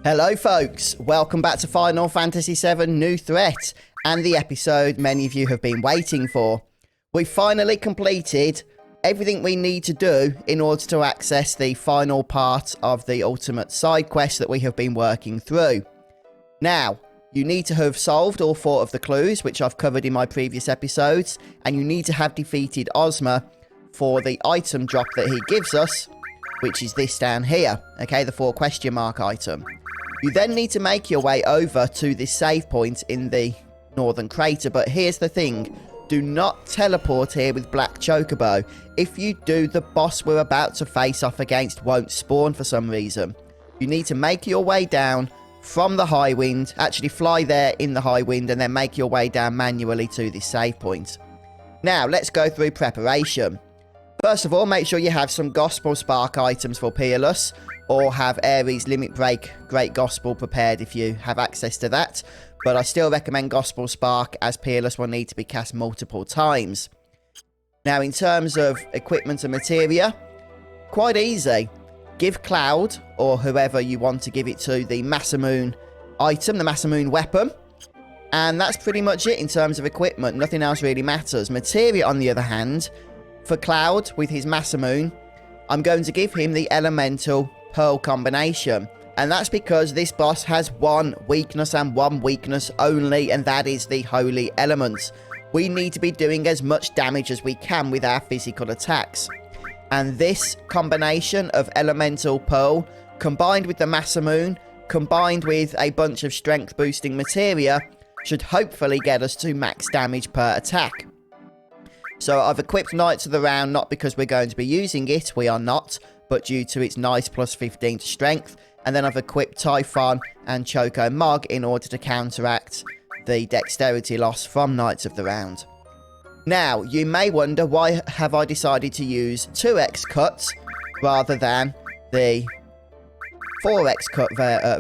Hello folks, welcome back to Final Fantasy VII New Threat, and the episode many of you have been waiting for. We've finally completed everything we need to do in order to access the final part of the ultimate side quest that we have been working through. Now, you need to have solved all 4 of the clues, which I've covered in my previous episodes, and you need to have defeated Ozma for the item drop that he gives us, which is this down here, okay, the 4 question mark item. You then need to make your way over to this save point in the northern crater, but here's the thing, do not teleport here with Black Chocobo. If you do, the boss we're about to face off against won't spawn for some reason. You need to make your way down from the high wind, actually fly there in the high wind, and then make your way down manually to this save point. Now, let's go through preparation. First of all, make sure you have some Gospel Spark items for Peerless, or have Ares Limit Break Great Gospel prepared if you have access to that. But I still recommend Gospel Spark, as Peerless will need to be cast multiple times. Now, in terms of equipment and materia, quite easy. Give Cloud, or whoever you want to give it to, the Masamune item, the Masamune weapon. And that's pretty much it in terms of equipment. Nothing else really matters. Materia, on the other hand, for Cloud, with his Masamune, I'm going to give him the Elemental Pearl combination. And that's because this boss has one weakness and one weakness only, and that is the Holy Elements. We need to be doing as much damage as we can with our physical attacks. And this combination of Elemental Pearl, combined with the Masamune, combined with a bunch of strength boosting materia, should hopefully get us to max damage per attack. So I've equipped Knights of the Round, not because we're going to be using it, we are not, but due to its nice plus 15 to strength. And then I've equipped Typhon and Choco Mog in order to counteract the dexterity loss from Knights of the Round. Now, you may wonder, why have I decided to use 2x cuts rather than the 4x cut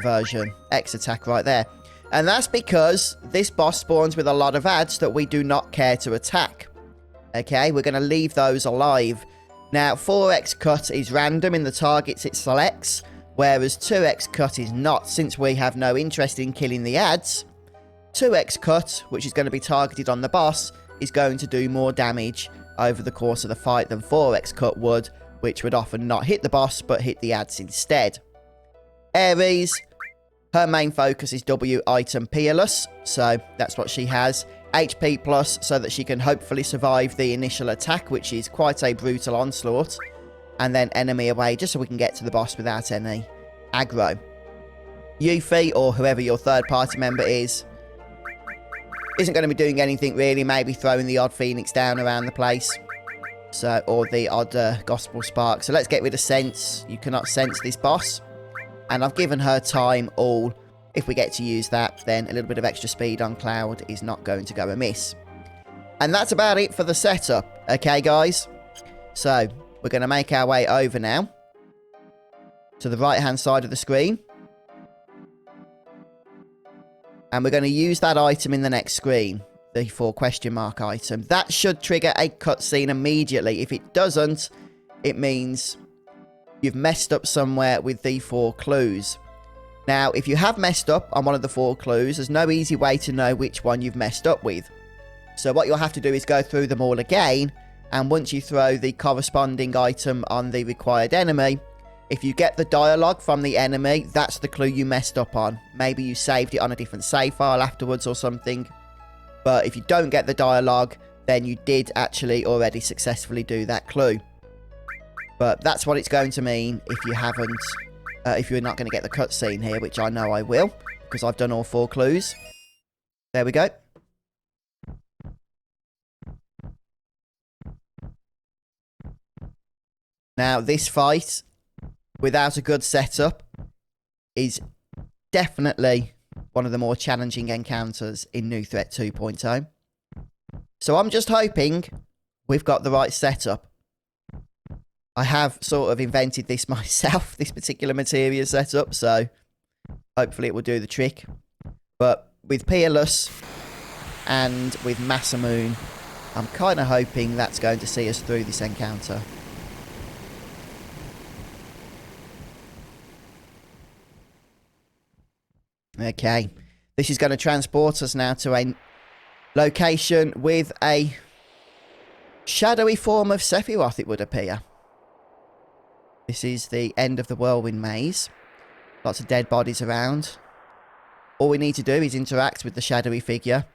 version, X attack right there. And that's because this boss spawns with a lot of adds that we do not care to attack. Okay, we're going to leave those alive. Now, 4x cut is random in the targets it selects, whereas 2x cut is not, since we have no interest in killing the adds. 2x cut, which is going to be targeted on the boss, is going to do more damage over the course of the fight than 4x cut would, which would often not hit the boss, but hit the adds instead. Ares, her main focus is W item Peerless, so that's what she has. HP plus, so that she can hopefully survive the initial attack, which is quite a brutal onslaught. And then enemy away, just so we can get to the boss without any aggro. Yuffie, or whoever your third party member is, isn't going to be doing anything really, maybe throwing the odd Phoenix down around the place. So, or the odd Gospel Spark. So let's get rid of Sense. You cannot sense this boss. And I've given her time all. If we get to use that, then a little bit of extra speed on Cloud is not going to go amiss. And that's about it for the setup. Okay, guys? So, we're going to make our way over now to the right-hand side of the screen. And we're going to use that item in the next screen, the 4 question mark item. That should trigger a cutscene immediately. If it doesn't, it means you've messed up somewhere with the 4 clues. Now, if you have messed up on one of the 4 clues, there's no easy way to know which one you've messed up with. So what you'll have to do is go through them all again, and once you throw the corresponding item on the required enemy, if you get the dialogue from the enemy, that's the clue you messed up on. Maybe you saved it on a different save file afterwards or something. But if you don't get the dialogue, then you did actually already successfully do that clue. But that's what it's going to mean if you haven't... if you're not going to get the cutscene here, which I know I will, because I've done all 4 clues. There we go. Now, this fight, without a good setup, is definitely one of the more challenging encounters in New Threat 2.0. So I'm just hoping we've got the right setup. I have sort of invented this myself, this particular materia setup, so hopefully it will do the trick. But with Peerless and with Masamune, I'm kind of hoping that's going to see us through this encounter. Okay. This is going to transport us now to a location with a shadowy form of Sephiroth, it would appear. This is the end of the Whirlwind Maze. Lots of dead bodies around. All we need to do is interact with the shadowy figure,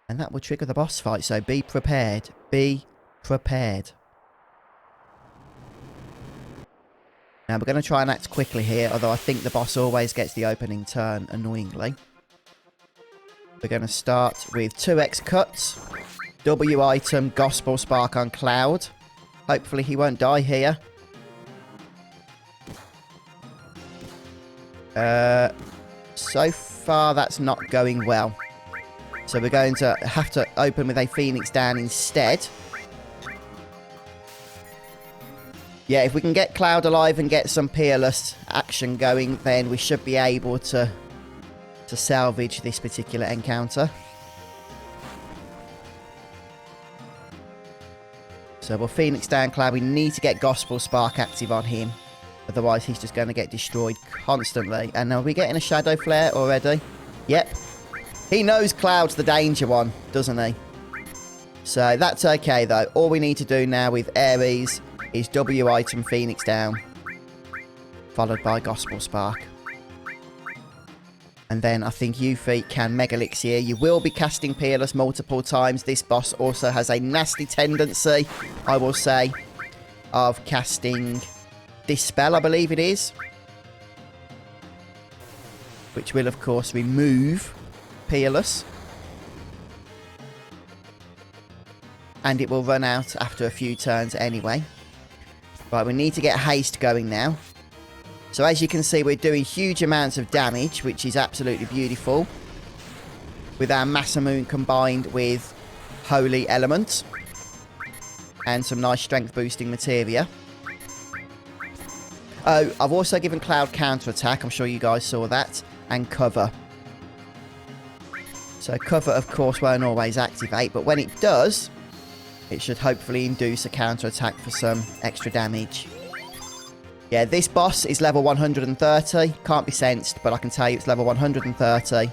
and that will trigger the boss fight, so be prepared. Be prepared. Now, we're going to try and act quickly here, although I think the boss always gets the opening turn, annoyingly. We're going to start with 2x cuts. W item, Gospel Spark on Cloud. Hopefully he won't die here. So far that's not going well. So we're going to have to open with a Phoenix down instead. Yeah, if we can get Cloud alive and get some peerless action going, then we should be able to salvage this particular encounter. So we'll Phoenix down Cloud. We need to get Gospel Spark active on him. Otherwise, he's just going to get destroyed constantly. And are we getting a Shadow Flare already? Yep. He knows Cloud's the danger one, doesn't he? So that's okay, though. All we need to do now with Ares is W item Phoenix down, followed by Gospel Spark. And then I think Yuffie can Mega Elixir. You will be casting Peerless multiple times. This boss also has a nasty tendency, I will say, of casting Dispel, I believe it is. Which will, of course, remove Peerless. And it will run out after a few turns anyway. Right, we need to get haste going now. So as you can see, we're doing huge amounts of damage, which is absolutely beautiful. With our Masamune combined with Holy Element. And some nice strength boosting materia. Oh, I've also given Cloud counter-attack. I'm sure you guys saw that. And cover. So cover, of course, won't always activate. But when it does, it should hopefully induce a counter-attack for some extra damage. Yeah, this boss is level 130. Can't be sensed, but I can tell you it's level 130.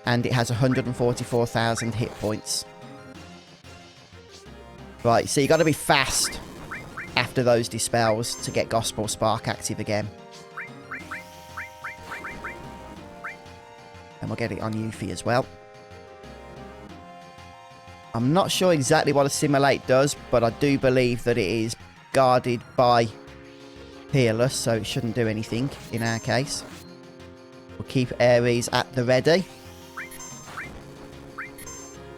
And it has 144,000 hit points. Right, so you got to be fast after those dispels to get Gospel Spark active again. And we'll get it on Yuffie as well. I'm not sure exactly what Assimilate does, but I do believe that it is guarded by Peerless, so it shouldn't do anything in our case. We'll keep Ares at the ready.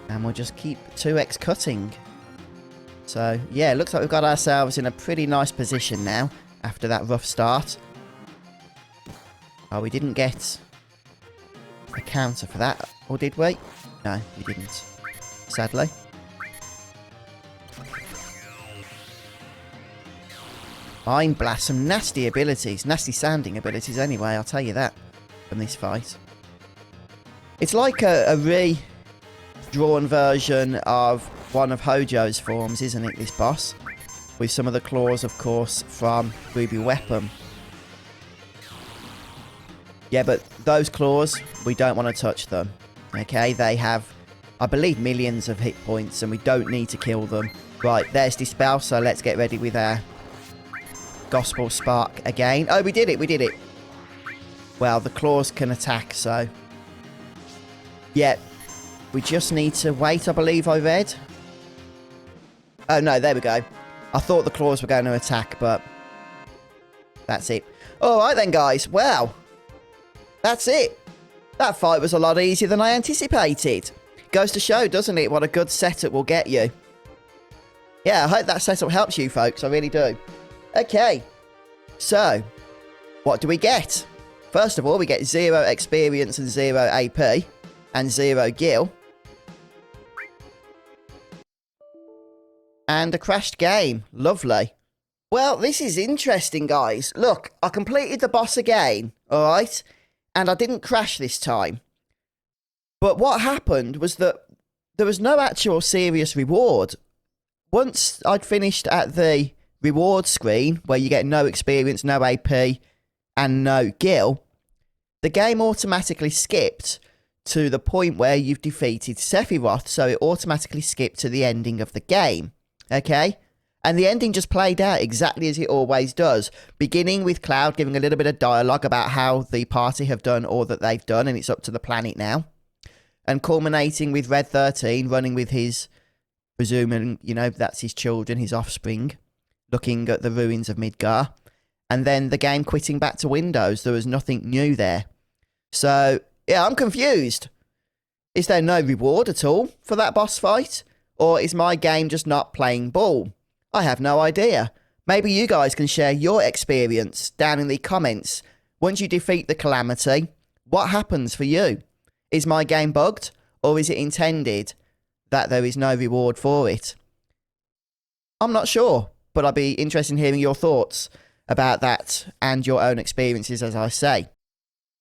And we'll just keep 2x cutting. So, yeah, it looks like we've got ourselves in a pretty nice position now after that rough start. Oh, we didn't get a counter for that, or did we? No, we didn't, sadly. Mind Blast, some nasty abilities. Nasty sounding abilities anyway, I'll tell you that from this fight. It's like a redrawn version of one of Hojo's forms, isn't it, this boss? With some of the claws, of course, from Ruby Weapon. Yeah, but those claws, we don't want to touch them. Okay, they have, I believe, millions of hit points, and we don't need to kill them. Right, there's Dispel, so let's get ready with our Gospel Spark again. Oh, we did it, we did it. Well, the claws can attack, so... yeah, we just need to wait, I believe I read. Oh, no, there we go. I thought the claws were going to attack, but... that's it. Alright then, guys. Well, that's it. That fight was a lot easier than I anticipated. Goes to show, doesn't it, what a good setup will get you. Yeah, I hope that setup helps you, folks. I really do. Okay, so, what do we get? First of all, we get 0 experience and 0 AP, and 0 gil. And a crashed game. Lovely. Well, this is interesting, guys. Look, I completed the boss again, alright? And I didn't crash this time. But what happened was that there was no actual serious reward. Once I'd finished at the reward screen, where you get no experience, no AP, and no gil, the game automatically skipped to the point where you've defeated Sephiroth, so it automatically skipped to the ending of the game, okay? And the ending just played out exactly as it always does, beginning with Cloud giving a little bit of dialogue about how the party have done all that they've done, and it's up to the planet now, and culminating with Red 13 running with his, presuming, you know, that's his children, his offspring, looking at the ruins of Midgar, and then the game quitting back to Windows. There was nothing new there. So, yeah, I'm confused. Is there no reward at all for that boss fight? Or is my game just not playing ball? I have no idea. Maybe you guys can share your experience down in the comments. Once you defeat the Calamity, what happens for you? Is my game bugged? Or is it intended that there is no reward for it? I'm not sure, but I'd be interested in hearing your thoughts about that and your own experiences, as I say.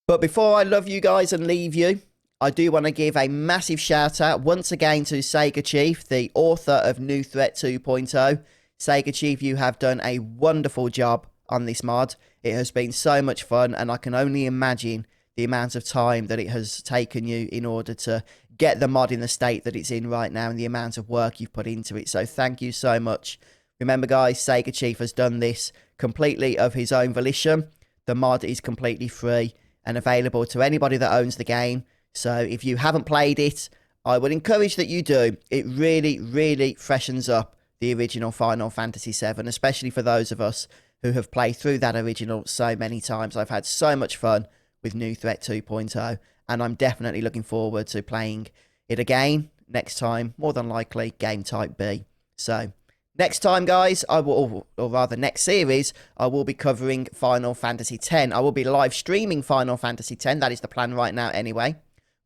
But before I love you guys and leave you, I do want to give a massive shout out once again to Sega Chief, the author of New Threat 2.0. Sega Chief, you have done a wonderful job on this mod. It has been so much fun, and I can only imagine the amount of time that it has taken you in order to get the mod in the state that it's in right now, and the amount of work you've put into it. So thank you so much. Remember guys, Sega Chief has done this completely of his own volition. The mod is completely free and available to anybody that owns the game. So if you haven't played it, I would encourage that you do. It really, really freshens up the original Final Fantasy VII, especially for those of us who have played through that original so many times. I've had so much fun with New Threat 2.0, and I'm definitely looking forward to playing it again next time, more than likely Game Type B. So next time, guys, I will, or rather next series, I will be covering Final Fantasy X. I will be live streaming Final Fantasy X. That is the plan right now anyway,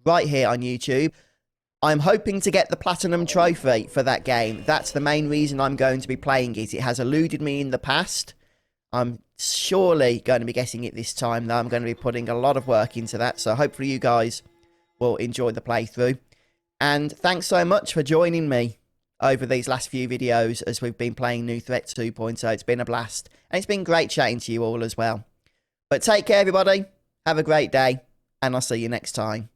right here on YouTube. I'm hoping to get the Platinum Trophy for that game. That's the main reason I'm going to be playing it. It has eluded me in the past. I'm surely going to be getting it this time, though. I'm going to be putting a lot of work into that, so hopefully you guys will enjoy the playthrough. And thanks so much for joining me over these last few videos as we've been playing New Threat 2.0. It's been a blast, and it's been great chatting to you all as well. But take care, everybody. Have a great day, and I'll see you next time.